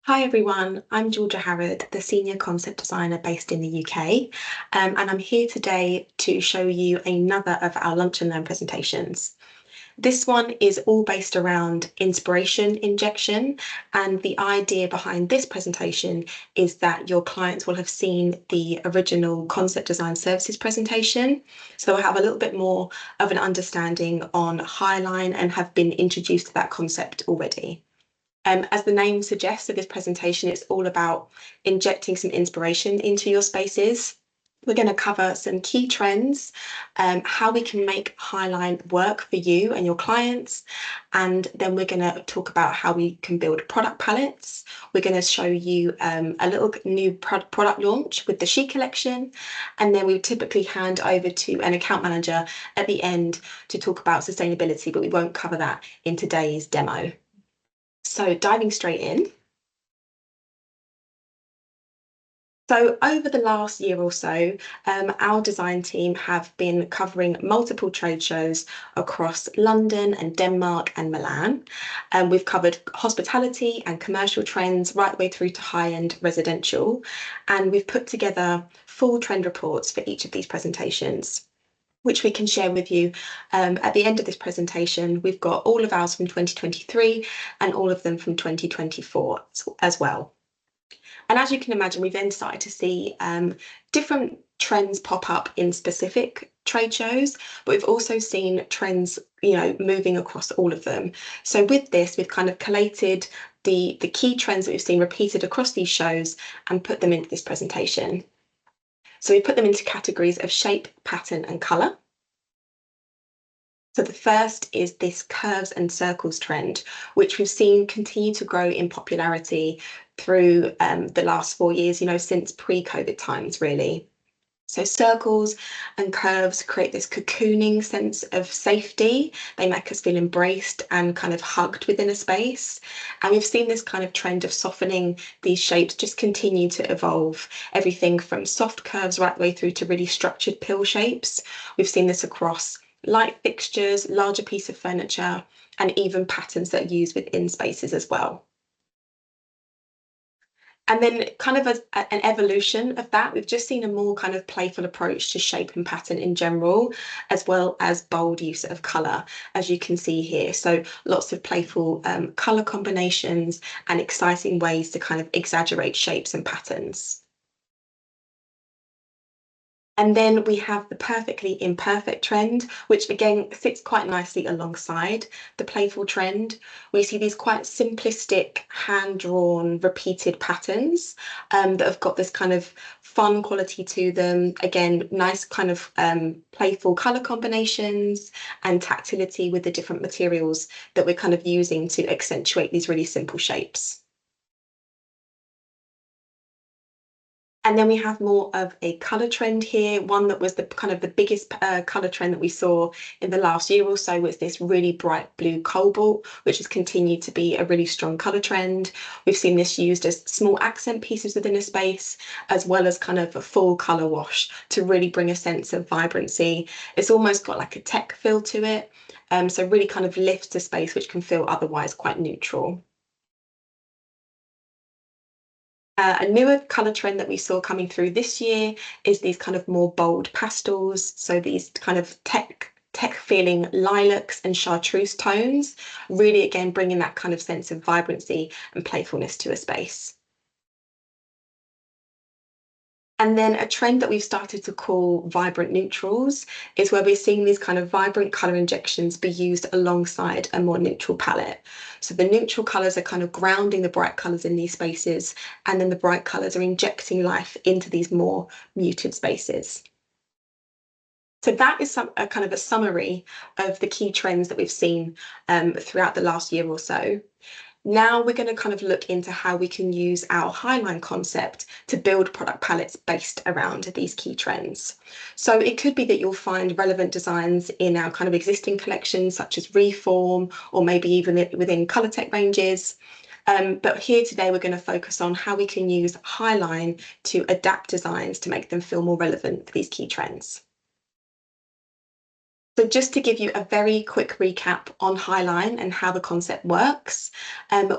Hi everyone, I'm Giorgia Harrod, the Senior Concept Designer based in the UK, and I'm here today to show you another of our Lunch and Learn presentations. This one is all based around inspiration injection, and the idea behind this presentation is that your clients will have seen the original Concept Design Services presentation, so they'll have a little bit more of an understanding on Highline and have been introduced to that concept already. As the name suggests of this presentation, it's all about injecting some inspiration into your spaces. We're going to cover some key trends, how we can make Highline work for you and your clients, and then we're going to talk about how we can build product palettes. We're going to show you a little new product launch with the She collection, and then we typically hand over to an account manager at the end to talk about sustainability, but we won't cover that in today's demo. So diving straight in. So over the last year or so, our design team have been covering multiple trade shows across London and Denmark and Milan. We've covered hospitality and commercial trends right the way through to high-end residential. And we've put together full trend reports for each of these presentations, which we can share with you at the end of this presentation. We've got all of ours from 2023 and all of them from 2024 as well. And as you can imagine, we've then started to see different trends pop up in specific trade shows, but we've also seen trends, moving across all of them. So with this, we've kind of collated the key trends that we've seen repeated across these shows and put them into this presentation. So we put them into categories of shape, pattern, and colour. So the first is this curves and circles trend, which we've seen continue to grow in popularity through the last 4 years, since pre-COVID times, really. So circles and curves create this cocooning sense of safety. They make us feel embraced and kind of hugged within a space. And we've seen this kind of trend of softening these shapes just continue to evolve. Everything from soft curves right the way through to really structured pill shapes. We've seen this across light fixtures, larger piece of furniture, and even patterns that are used within spaces as well. And then kind of as an evolution of that, we've just seen a more kind of playful approach to shape and pattern in general, as well as bold use of colour, as you can see here. So lots of playful colour combinations and exciting ways to kind of exaggerate shapes and patterns. And then we have the perfectly imperfect trend, which again sits quite nicely alongside the playful trend. We see these quite simplistic, hand-drawn, repeated patterns that have got this kind of fun quality to them. Again, nice kind of playful colour combinations and tactility with the different materials that we're kind of using to accentuate these really simple shapes. And then we have more of a colour trend here. One that was the kind of the biggest colour trend that we saw in the last year or so was this really bright blue cobalt, which has continued to be a really strong colour trend. We've seen this used as small accent pieces within a space, as well as kind of a full colour wash to really bring a sense of vibrancy. It's almost got like a tech feel to it. So really kind of lifts the space, which can feel otherwise quite neutral. A newer colour trend that we saw coming through this year is these kind of more bold pastels. So these kind of tech feeling lilacs and chartreuse tones, really again bringing that kind of sense of vibrancy and playfulness to a space. And then a trend that we've started to call vibrant neutrals is where we're seeing these kind of vibrant colour injections be used alongside a more neutral palette. So the neutral colours are kind of grounding the bright colours in these spaces, and then the bright colours are injecting life into these more muted spaces. So that is a kind of a summary of the key trends that we've seen throughout the last year or so. Now we're going to kind of look into how we can use our Highline concept to build product palettes based around these key trends. So it could be that you'll find relevant designs in our kind of existing collections, such as Reform, or maybe even within colour tech ranges. But here today, we're going to focus on how we can use Highline to adapt designs to make them feel more relevant for these key trends. So just to give you a very quick recap on Highline and how the concept works,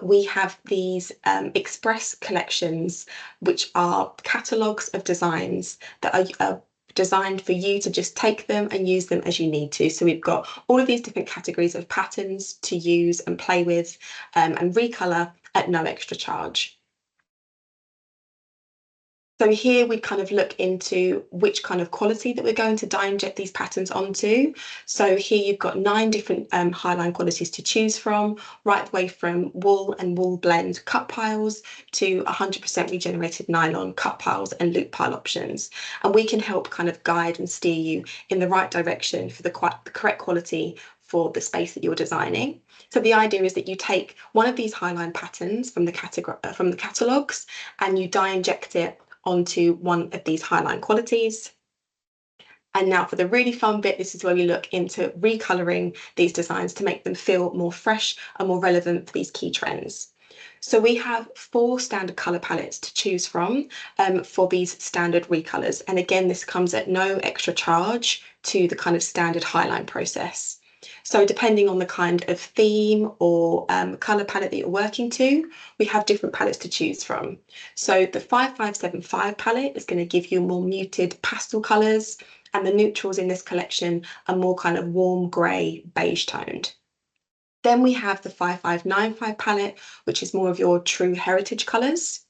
we have these express collections, which are catalogues of designs that are designed for you to just take them and use them as you need to. So we've got all of these different categories of patterns to use and play with and recolor at no extra charge. So here we kind of look into which kind of quality that we're going to dye inject these patterns onto. So here you've got 9 different Highline qualities to choose from, right the way from wool and wool blend cut piles to 100% regenerated nylon cut piles and loop pile options. And we can help kind of guide and steer you in the right direction for the correct quality for the space that you're designing. So the idea is that you take one of these Highline patterns from the catalogues and you dye inject it onto one of these Highline qualities. And now for the really fun bit, this is where we look into recoloring these designs to make them feel more fresh and more relevant for these key trends. So we have 4 standard colour palettes to choose from for these standard recolors. And again, this comes at no extra charge to the kind of standard Highline process. So depending on the kind of theme or colour palette that you're working to, we have different palettes to choose from. So the 5575 palette is going to give you more muted pastel colours, and the neutrals in this collection are more kind of warm grey, beige toned. Then we have the 5595 palette, which is more of your true heritage colours.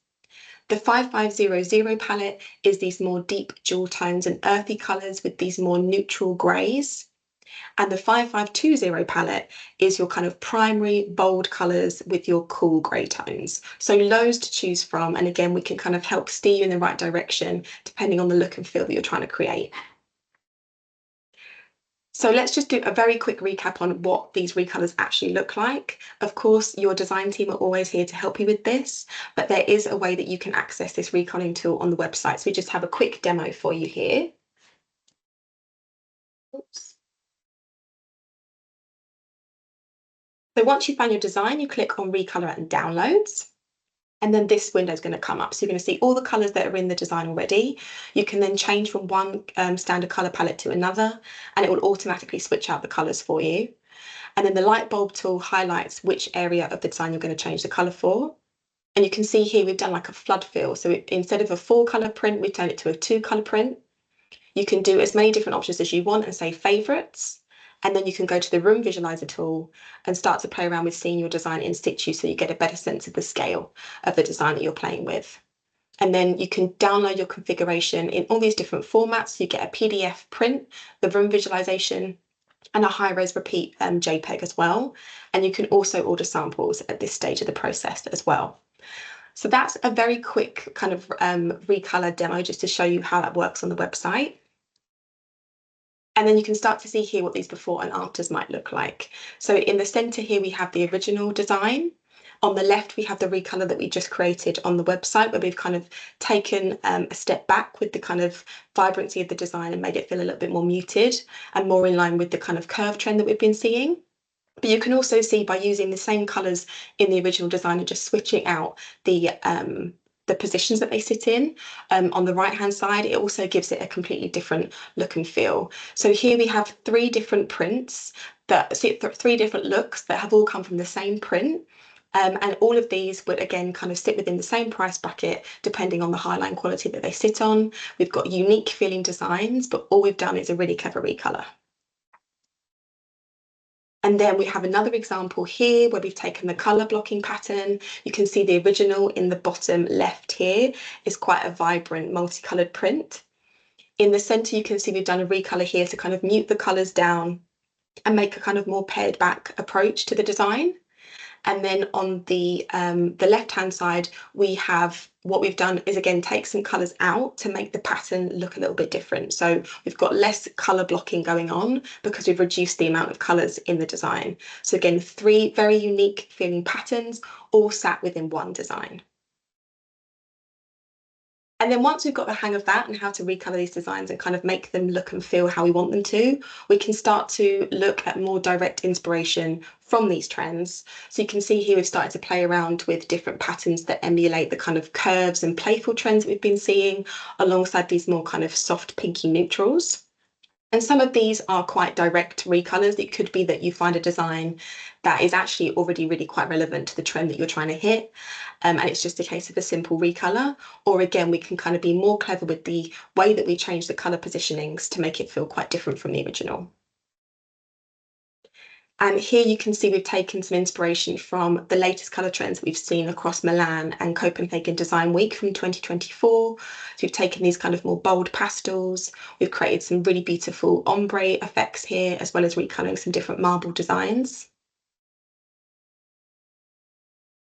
The 5500 palette is these more deep jewel tones and earthy colours with these more neutral greys. And the 5520 palette is your kind of primary bold colours with your cool grey tones. So loads to choose from. And again, we can kind of help steer you in the right direction depending on the look and feel that you're trying to create. So let's just do a very quick recap on what these recolors actually look like. Of course, your design team are always here to help you with this, but there is a way that you can access this recoloring tool on the website. So we just have a quick demo for you here. Oops. So once you find your design, you click on Recolor and Downloads. And then this window is going to come up. So you're going to see all the colours that are in the design already. You can then change from one standard colour palette to another, and it will automatically switch out the colours for you. And then the light bulb tool highlights which area of the design you're going to change the colour for. And you can see here we've done like a flood fill. So instead of a 4-colour print, we've turned it to a 2-colour print. You can do as many different options as you want and say favourites. And then you can go to the room visualizer tool and start to play around with seeing your design in situ so you get a better sense of the scale of the design that you're playing with. And then you can download your configuration in all these different formats. You get a PDF print, the room visualization, and a high-res repeat JPEG as well. And you can also order samples at this stage of the process as well. So that's a very quick kind of recolor demo just to show you how that works on the website. And then you can start to see here what these before and afters might look like. So in the center here, we have the original design. On the left, we have the recolor that we just created on the website, where we've kind of taken a step back with the kind of vibrancy of the design and made it feel a little bit more muted and more in line with the kind of curve trend that we've been seeing. But you can also see by using the same colors in the original design and just switching out the positions that they sit in on the right hand side, it also gives it a completely different look and feel. So here we have 3 different prints that 3 different looks that have all come from the same print. And all of these would again kind of sit within the same price bracket depending on the Highline quality that they sit on. We've got unique feeling designs, but all we've done is a really clever recolor. And then we have another example here where we've taken the colour blocking pattern. You can see the original in the bottom left here is quite a vibrant multicoloured print. In the centre, you can see we've done a recolour here to kind of mute the colours down and make a kind of more pared back approach to the design. And then on the left-hand side, we have what we've done is again take some colours out to make the pattern look a little bit different. So we've got less colour blocking going on because we've reduced the amount of colours in the design. So again, 3 very unique feeling patterns all sat within one design. And then once we've got the hang of that and how to recolor these designs and kind of make them look and feel how we want them to, we can start to look at more direct inspiration from these trends. So you can see here we've started to play around with different patterns that emulate the kind of curves and playful trends that we've been seeing alongside these more kind of soft pinky neutrals. And some of these are quite direct recolors. It could be that you find a design that is actually already really quite relevant to the trend that you're trying to hit. And it's just a case of a simple recolor. Or again, we can kind of be more clever with the way that we change the color positionings to make it feel quite different from the original. And here you can see we've taken some inspiration from the latest colour trends we've seen across Milan and Copenhagen Design Week from 2024. So we've taken these kind of more bold pastels. We've created some really beautiful ombre effects here, as well as recolouring some different marble designs.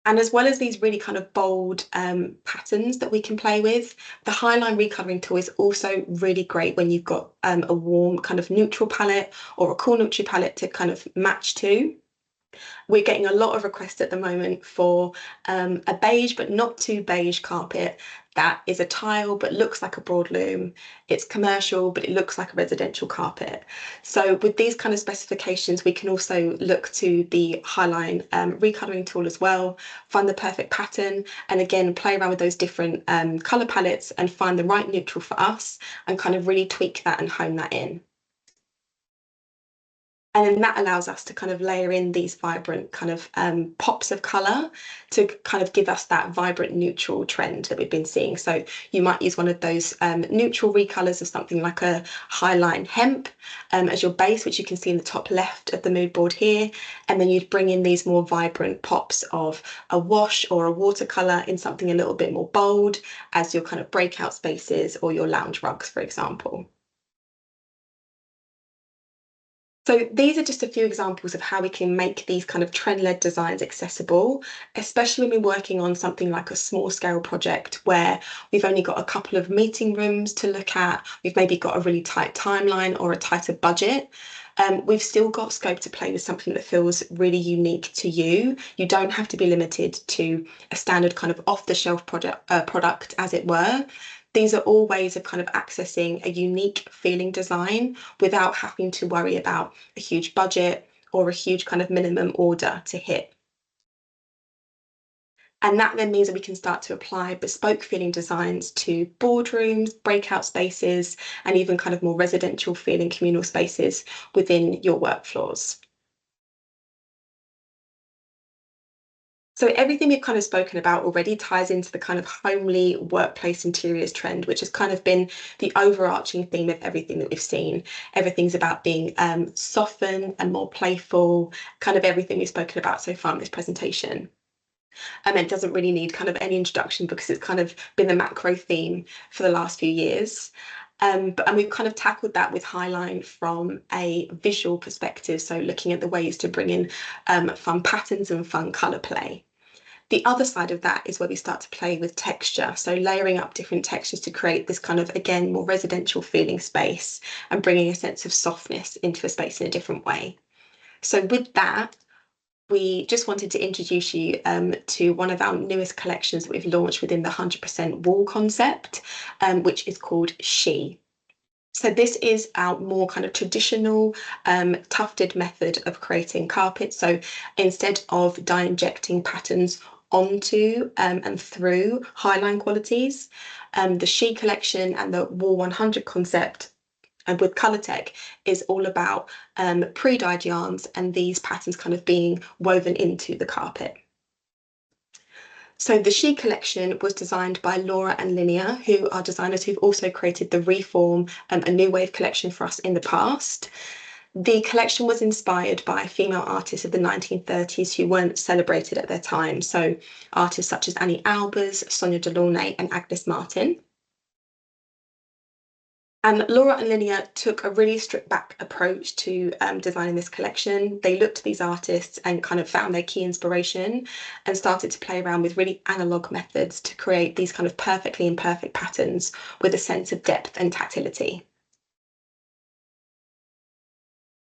And as well as these really kind of bold patterns that we can play with, the Highline recolouring tool is also really great when you've got a warm kind of neutral palette or a cool neutral palette to kind of match to. We're getting a lot of requests at the moment for a beige but not too beige carpet that is a tile but looks like a broadloom. It's commercial but it looks like a residential carpet. So with these kind of specifications, we can also look to the Highline recolouring tool as well, find the perfect pattern, and again play around with those different colour palettes and find the right neutral for us and kind of really tweak that and hone that in. And then that allows us to kind of layer in these vibrant kind of pops of colour to kind of give us that vibrant neutral trend that we've been seeing. So you might use one of those neutral recolours of something like a Highline hemp as your base, which you can see in the top left of the mood board here. And then you'd bring in these more vibrant pops of a wash or a watercolour in something a little bit more bold as your kind of breakout spaces or your lounge rugs, for example. So these are just a few examples of how we can make these kind of trend-led designs accessible, especially when we're working on something like a small scale project where we've only got a couple of meeting rooms to look at, we've maybe got a really tight timeline or a tighter budget. We've still got scope to play with something that feels really unique to you. You don't have to be limited to a standard kind of off-the-shelf product, as it were. These are all ways of kind of accessing a unique feeling design without having to worry about a huge budget or a huge kind of minimum order to hit. And that then means that we can start to apply bespoke feeling designs to boardrooms, breakout spaces, and even kind of more residential feeling communal spaces within your work floors. So everything we've kind of spoken about already ties into the kind of homely workplace interiors trend, which has kind of been the overarching theme of everything that we've seen. Everything's about being softened and more playful, kind of everything we've spoken about so far in this presentation. And it doesn't really need kind of any introduction because it's kind of been the macro theme for the last few years. And we've kind of tackled that with Highline from a visual perspective, so looking at the ways to bring in fun patterns and fun colour play. The other side of that is where we start to play with texture, so layering up different textures to create this kind of, again, more residential feeling space and bringing a sense of softness into a space in a different way. So with that, we just wanted to introduce you to one of our newest collections that we've launched within the 100% wall concept, which is called She. So this is our more kind of traditional tufted method of creating carpet. So instead of dye injecting patterns onto and through highline qualities, the She collection and the Wall 100 concept and with Colourtech is all about pre-dyed yarns and these patterns kind of being woven into the carpet. So the She collection was designed by Laura and Linnea, who are designers who've also created the Reform, a new wave collection for us in the past. The collection was inspired by female artists of the 1930s who weren't celebrated at their time. So artists such as Annie Albers, Sonia Delaunay and Agnes Martin. And Laura and Linnea took a really stripped back approach to designing this collection. They looked at these artists and kind of found their key inspiration and started to play around with really analog methods to create these kind of perfectly imperfect patterns with a sense of depth and tactility.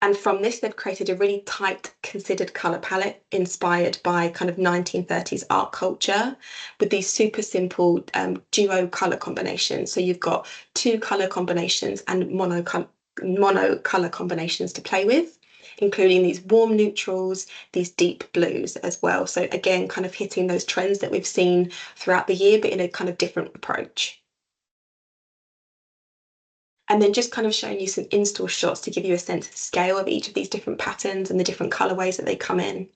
And from this, they've created a really tight, considered colour palette inspired by kind of 1930s art culture with these super simple duo colour combinations. So you've got two colour combinations and mono colour combinations to play with, including these warm neutrals, these deep blues as well. So again, kind of hitting those trends that we've seen throughout the year, but in a kind of different approach. And then just kind of showing you some install shots to give you a sense of the scale of each of these different patterns and the different colorways that they come in.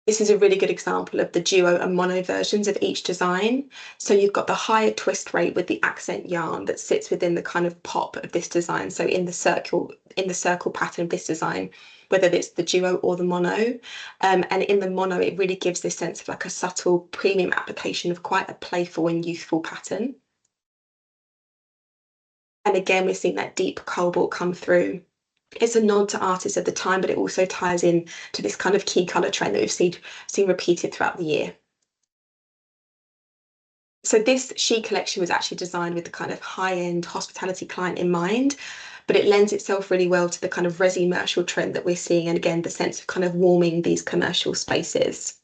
This is a really good example of the duo and mono versions of each design. So you've got the higher twist rate with the accent yarn that sits within the kind of pop of this design. So in the circle pattern of this design, whether it's the duo or the mono. And in the mono, it really gives this sense of like a subtle premium application of quite a playful and youthful pattern. And again, we're seeing that deep cobalt come through. It's a nod to artists of the time, but it also ties in to this kind of key colour trend that we've seen repeated throughout the year. So this She collection was actually designed with the kind of high-end hospitality client in mind, but it lends itself really well to the kind of resi-commercial trend that we're seeing, and again, the sense of kind of warming these commercial spaces.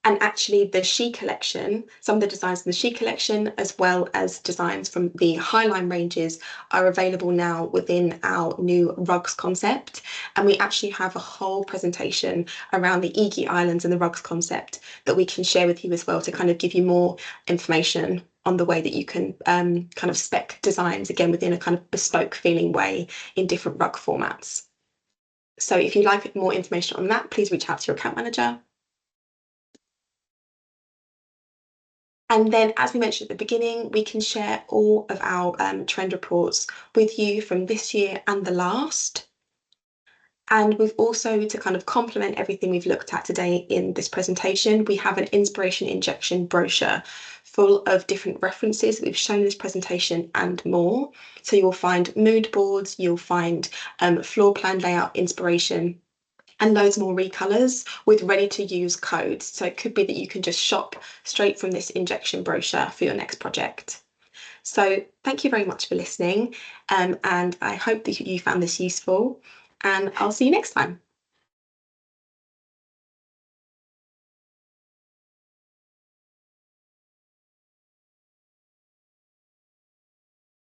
And actually, the She collection, some of the designs in the She collection, as well as designs from the Highline ranges, are available now within our new rugs concept. And we actually have a whole presentation around the Iggy Islands and the rugs concept that we can share with you as well to kind of give you more information on the way that you can kind of spec designs again within a kind of bespoke feeling way in different rug formats. So if you'd like more information on that, please reach out to your account manager. And then, as we mentioned at the beginning, we can share all of our trend reports with you from this year and the last. And we've also, to kind of complement everything we've looked at today in this presentation, we have an inspiration injection brochure full of different references that we've shown in this presentation and more. So you'll find mood boards, you'll find floor plan layout inspiration, and loads more recolours with ready to use codes. So it could be that you can just shop straight from this injection brochure for your next project. So thank you very much for listening, and I hope that you found this useful, and I'll see you next time.